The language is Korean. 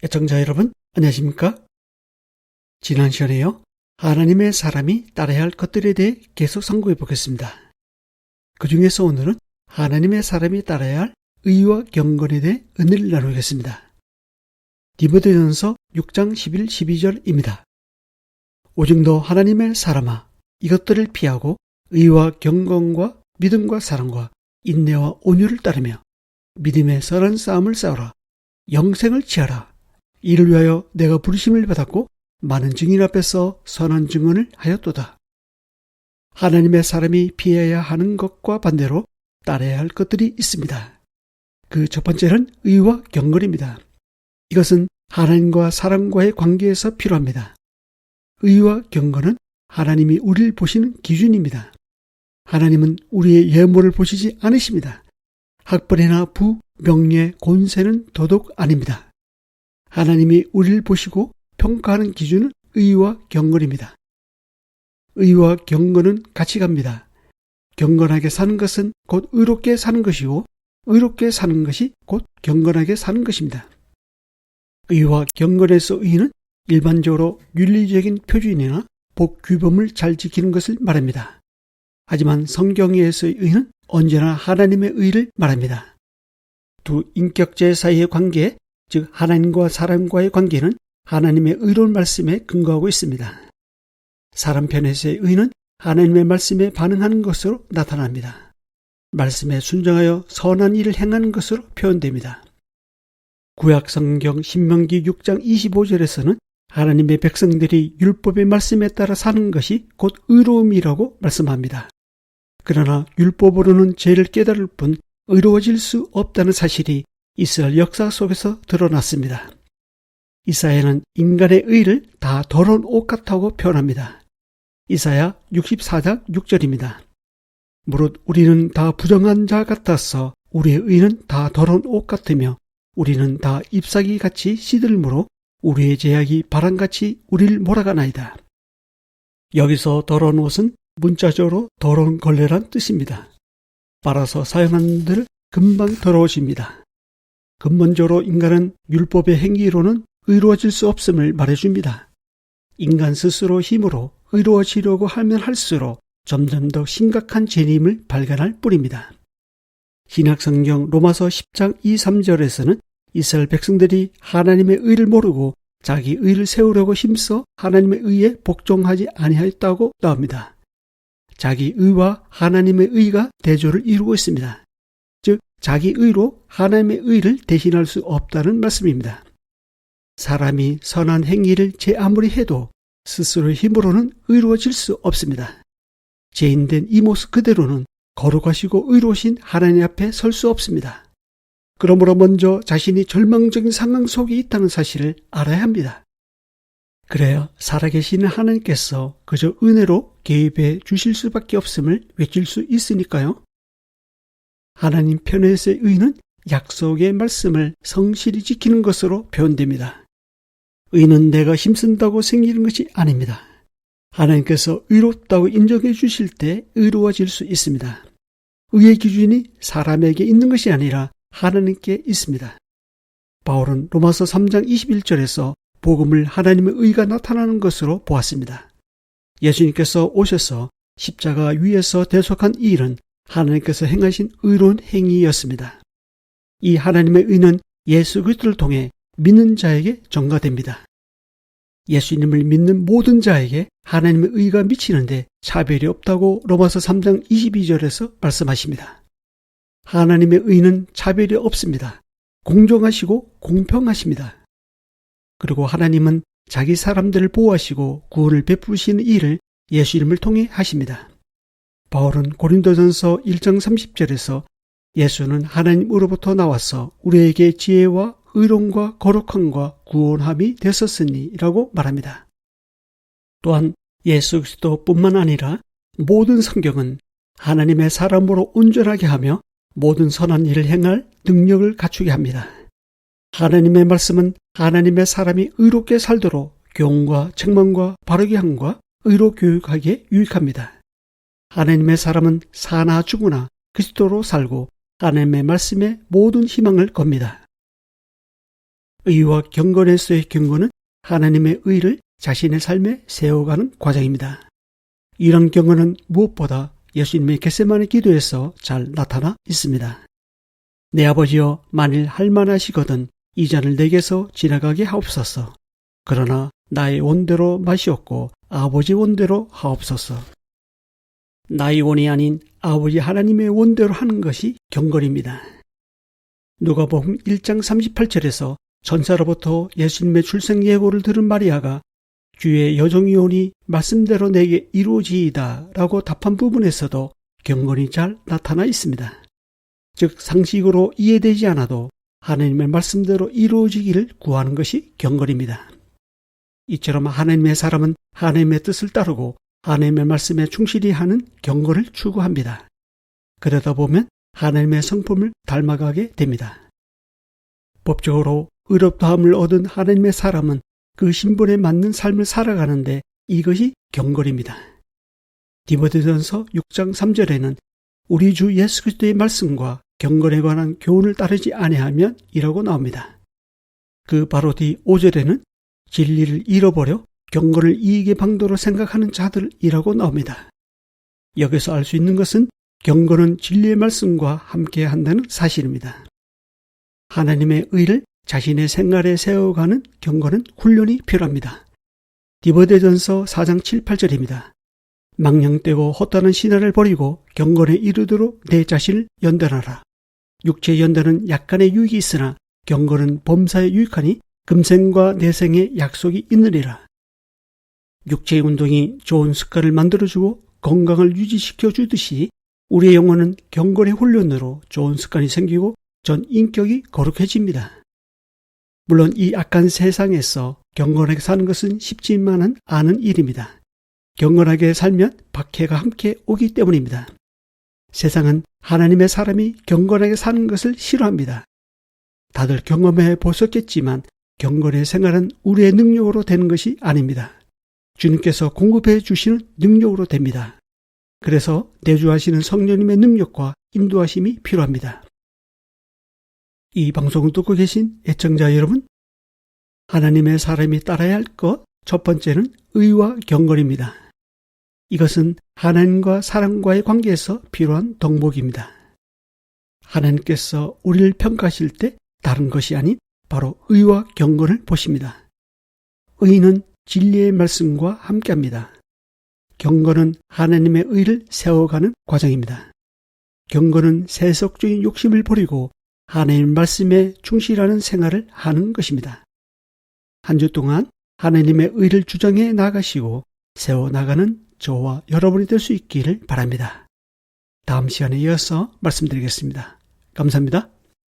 애청자 여러분, 안녕하십니까? 지난 시간에요, 하나님의 사람이 따라야 할 것들에 대해 계속 상고해 보겠습니다. 그 중에서 오늘은 하나님의 사람이 따라야 할 의와 경건에 대해 은혜를 나누겠습니다. 디모데전서 6장 11, 12절입니다. 오직 너 하나님의 사람아, 이것들을 피하고 의와 경건과 믿음과 사랑과 인내와 온유를 따르며 믿음의 선한 싸움을 싸우라. 영생을 취하라. 이를 위하여 내가 부르심을 받았고 많은 증인 앞에서 선한 증언을 하였도다. 하나님의 사람이 피해야 하는 것과 반대로 따라야 할 것들이 있습니다. 그 첫 번째는 의와 경건입니다. 이것은 하나님과 사람과의 관계에서 필요합니다. 의와 경건은 하나님이 우리를 보시는 기준입니다. 하나님은 우리의 외모를 보시지 않으십니다. 학벌이나 부, 명예, 권세는 도덕 아닙니다. 하나님이 우리를 보시고 평가하는 기준은 의와 경건입니다. 의와 경건은 같이 갑니다. 경건하게 사는 것은 곧 의롭게 사는 것이고 의롭게 사는 것이 곧 경건하게 사는 것입니다. 의와 경건에서 의는 일반적으로 윤리적인 표준이나 법 규범을 잘 지키는 것을 말합니다. 하지만 성경에서의 의는 언제나 하나님의 의를 말합니다. 두 인격체 사이의 관계, 즉 하나님과 사람과의 관계는 하나님의 의로운 말씀에 근거하고 있습니다. 사람 편에서의 의는 하나님의 말씀에 반응하는 것으로 나타납니다. 말씀에 순종하여 선한 일을 행하는 것으로 표현됩니다. 구약 성경 신명기 6장 25절에서는 하나님의 백성들이 율법의 말씀에 따라 사는 것이 곧 의로움이라고 말씀합니다. 그러나 율법으로는 죄를 깨달을 뿐 의로워질 수 없다는 사실이 이스라엘 역사 속에서 드러났습니다. 이사야는 인간의 의를 다 더러운 옷 같다고 표현합니다. 이사야 64장 6절입니다. 무릇 우리는 다 부정한 자 같아서 우리의 의는 다 더러운 옷 같으며 우리는 다 잎사귀 같이 시들므로 우리의 제약이 바람같이 우리를 몰아가나이다. 여기서 더러운 옷은 문자적으로 더러운 걸레란 뜻입니다. 빨아서 사용하는 분들 금방 더러워집니다. 근본적으로 인간은 율법의 행위로는 의로워질 수 없음을 말해줍니다. 인간 스스로 힘으로 의로워지려고 하면 할수록 점점 더 심각한 죄임을 발견할 뿐입니다. 신약성경 로마서 10장 2, 3절에서는 이스라엘 백성들이 하나님의 의를 모르고 자기 의를 세우려고 힘써 하나님의 의에 복종하지 아니하였다고 나옵니다. 자기 의와 하나님의 의가 대조를 이루고 있습니다. 즉 자기 의로 하나님의 의를 대신할 수 없다는 말씀입니다. 사람이 선한 행위를 제 아무리 해도 스스로의 힘으로는 의로워질 수 없습니다. 죄인된 이 모습 그대로는 거룩하시고 의로우신 하나님 앞에 설 수 없습니다. 그러므로 먼저 자신이 절망적인 상황 속에 있다는 사실을 알아야 합니다. 그래야 살아계시는 하나님께서 그저 은혜로 개입해 주실 수밖에 없음을 외칠 수 있으니까요. 하나님 편에서의 의는 약속의 말씀을 성실히 지키는 것으로 표현됩니다. 의는 내가 힘쓴다고 생기는 것이 아닙니다. 하나님께서 의롭다고 인정해 주실 때 의로워질 수 있습니다. 의의 기준이 사람에게 있는 것이 아니라 하나님께 있습니다. 바울은 로마서 3장 21절에서 복음을 하나님의 의가 나타나는 것으로 보았습니다. 예수님께서 오셔서 십자가 위에서 대속한 이 일은 하나님께서 행하신 의로운 행위였습니다. 이 하나님의 의는 예수 그리스도를 통해 믿는 자에게 전가됩니다. 예수님을 믿는 모든 자에게 하나님의 의가 미치는데 차별이 없다고 로마서 3장 22절에서 말씀하십니다. 하나님의 의는 차별이 없습니다. 공정하시고 공평하십니다. 그리고 하나님은 자기 사람들을 보호하시고 구원을 베푸시는 일을 예수님을 통해 하십니다. 바울은 고린도전서 1장 30절에서 예수는 하나님으로부터 나와서 우리에게 지혜와 의로움과 거룩함과 구원함이 되었으니 라고 말합니다. 또한 예수 그리스도뿐만 아니라 모든 성경은 하나님의 사람으로 온전하게 하며 모든 선한 일을 행할 능력을 갖추게 합니다. 하나님의 말씀은 하나님의 사람이 의롭게 살도록 교훈과 책망과 바르게 함과 의로 교육하기에 유익합니다. 하나님의 사람은 사나 죽으나 그리스도로 살고 하나님의 말씀에 모든 희망을 겁니다. 의와 경건에서의 경건은 하나님의 의를 자신의 삶에 세워가는 과정입니다. 이런 경건은 무엇보다 예수님의 겟세마네 기도에서 잘 나타나 있습니다. 내 아버지여, 만일 할만하시거든 이 잔을 내게서 지나가게 하옵소서. 그러나 나의 원대로 마시옵고 아버지 원대로 하옵소서. 나의 원이 아닌 아버지 하나님의 원대로 하는 것이 경건입니다. 누가복음 1장 38절에서 전사로부터 예수님의 출생 예고를 들은 마리아가 주의 여종이 오니 말씀대로 내게 이루어지이다 라고 답한 부분에서도 경건이 잘 나타나 있습니다. 즉 상식으로 이해되지 않아도 하나님의 말씀대로 이루어지기를 구하는 것이 경건입니다. 이처럼 하나님의 사람은 하나님의 뜻을 따르고 하나님의 말씀에 충실히 하는 경건을 추구합니다. 그러다 보면 하나님의 성품을 닮아가게 됩니다. 법적으로 의롭다함을 얻은 하나님의 사람은 그 신분에 맞는 삶을 살아가는데 이것이 경건입니다. 디모데전서 6장 3절에는 우리 주 예수 그리스도의 말씀과 경건에 관한 교훈을 따르지 아니하면 이라고 나옵니다. 그 바로 뒤 5절에는 진리를 잃어버려 경건을 이익의 방도로 생각하는 자들이라고 나옵니다. 여기서 알 수 있는 것은 경건은 진리의 말씀과 함께 한다는 사실입니다. 하나님의 의를 자신의 생활에 세워가는 경건은 훈련이 필요합니다. 디모데전서 4장 7, 8절입니다. 망령되고 헛다는 신화를 버리고 경건에 이르도록 내 자신을 연단하라. 육체의 연단은 약간의 유익이 있으나 경건은 범사에 유익하니 금생과 내생에 약속이 있느니라. 육체의 운동이 좋은 습관을 만들어주고 건강을 유지시켜 주듯이 우리의 영혼은 경건의 훈련으로 좋은 습관이 생기고 전 인격이 거룩해집니다. 물론 이 악한 세상에서 경건하게 사는 것은 쉽지만은 않은 일입니다. 경건하게 살면 박해가 함께 오기 때문입니다. 세상은 하나님의 사람이 경건하게 사는 것을 싫어합니다. 다들 경험해 보셨겠지만 경건의 생활은 우리의 능력으로 되는 것이 아닙니다. 주님께서 공급해 주시는 능력으로 됩니다. 그래서 내주하시는 성령님의 능력과 인도하심이 필요합니다. 이 방송을 듣고 계신 애청자 여러분, 하나님의 사람이 따라야 할 것 첫 번째는 의와 경건입니다. 이것은 하나님과 사람과의 관계에서 필요한 덕목입니다. 하나님께서 우리를 평가하실 때 다른 것이 아닌 바로 의와 경건을 보십니다. 의는 진리의 말씀과 함께합니다. 경건은 하나님의 의를 세워가는 과정입니다. 경건은 세속적인 욕심을 버리고 하나님 말씀에 충실하는 생활을 하는 것입니다. 한 주 동안 하나님의 의를 주장해 나가시고 세워나가는 저와 여러분이 될 수 있기를 바랍니다. 다음 시간에 이어서 말씀드리겠습니다. 감사합니다.